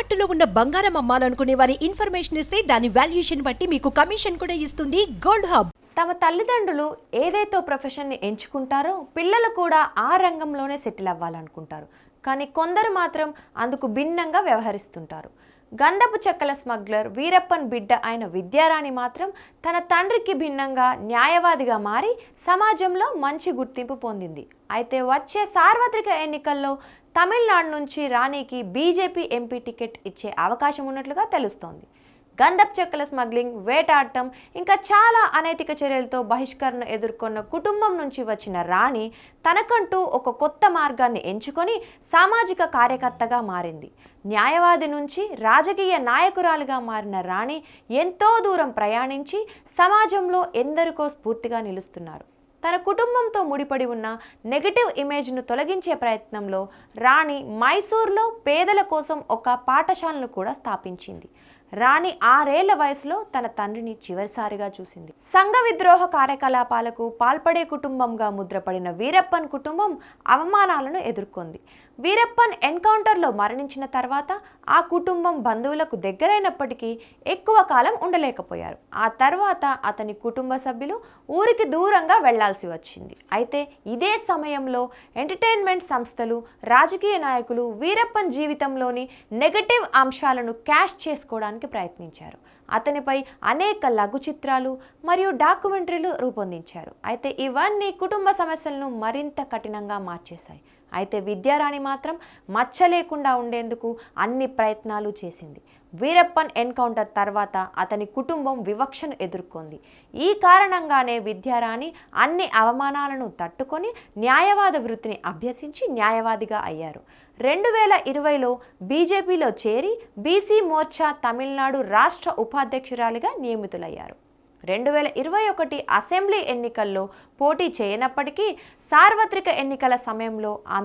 తాకట్టులో ఉన్న బంగారం అమ్మాలనుకునే వారి ఇన్ఫర్మేషన్ ఇస్తే దాని వాల్యుయేషన్ బట్టి మీకు కమిషన్ కూడా ఇస్తుంది గోల్డ్ హబ్. తమ తల్లిదండ్రులు ఏదైతే ప్రొఫెషన్ని ఎంచుకుంటారో పిల్లలు కూడా ఆ రంగంలోనే సెటిల్ అవ్వాలనుకుంటారు. కానీ కొందరు మాత్రం అందుకు భిన్నంగా వ్యవహరిస్తుంటారు. గంధపు చెక్కల స్మగ్లర్ వీరప్పన్ బిడ్డ అయిన విద్యారాణి మాత్రం తన తండ్రికి భిన్నంగా న్యాయవాదిగా మారి సమాజంలో మంచి గుర్తింపు పొందింది. అయితే వచ్చే సార్వత్రిక ఎన్నికల్లో తమిళనాడు నుంచి రాణికి బీజేపీ ఎంపీ టికెట్ ఇచ్చే అవకాశం ఉన్నట్లుగా తెలుస్తోంది. గంధపు చెక్కల స్మగ్లింగ్, వేటాడటం ఇంకా చాలా అనైతిక చర్యలతో బహిష్కరణ ఎదుర్కొన్న కుటుంబం నుంచి వచ్చిన రాణి తనకంటూ ఒక కొత్త మార్గాన్ని ఎంచుకొని సామాజిక కార్యకర్తగా మారింది. న్యాయవాది నుంచి రాజకీయ నాయకురాలుగా మారిన రాణి ఎంతో దూరం ప్రయాణించి సమాజంలో ఎందరికో స్ఫూర్తిగా నిలుస్తున్నారు. తన కుటుంబంతో ముడిపడి ఉన్న నెగటివ్ ఇమేజ్ను తొలగించే ప్రయత్నంలో రాణి మైసూర్లో పేదల కోసం ఒక పాఠశాలను కూడా స్థాపించింది. రాణి 6 ఏళ్ల వయసులో తన తండ్రిని చివరిసారిగా చూసింది. సంఘ విద్రోహ కార్యకలాపాలకు పాల్పడే కుటుంబంగా ముద్రపడిన వీరప్పన్ కుటుంబం అవమానాలను ఎదుర్కొంది. వీరప్పన్ ఎన్కౌంటర్లో మరణించిన తర్వాత ఆ కుటుంబం బంధువులకు దగ్గరైనప్పటికీ ఎక్కువ కాలం ఉండలేకపోయారు. ఆ తర్వాత అతని కుటుంబ సభ్యులు ఊరికి దూరంగా వెళ్లాల్సి వచ్చింది. అయితే ఇదే సమయంలో ఎంటర్టైన్మెంట్ సంస్థలు, రాజకీయ నాయకులు వీరప్పన్ జీవితంలోని నెగటివ్ అంశాలను క్యాష్ చేసుకోవడానికి ప్రయత్నించారు. అతనిపై అనేక లఘు చిత్రాలు మరియు డాక్యుమెంటరీలు రూపొందించారు. అయితే ఇవన్నీ కుటుంబ సమస్యలను మరింత కఠినంగా మార్చేశాయి. అయితే విద్యారాణి మాత్రం మచ్చ లేకుండా ఉండేందుకు అన్ని ప్రయత్నాలు చేసింది. వీరప్పన్ ఎన్కౌంటర్ తర్వాత అతని కుటుంబం వివక్షను ఎదుర్కొంది. ఈ కారణంగానే విద్యారాణి అన్ని అవమానాలను తట్టుకొని న్యాయవాద వృత్తిని అభ్యసించి న్యాయవాదిగా అయ్యారు. 2020లో బీజేపీలో చేరి బీసీ మోర్చా తమిళనాడు రాష్ట్ర ఉపాధ్యక్షురాలిగా నియమితులయ్యారు. 2021 అసెంబ్లీ ఎన్నికల్లో పోటీ చేయనప్పటికీ సార్వత్రిక ఎన్నికల సమయంలో ఆమె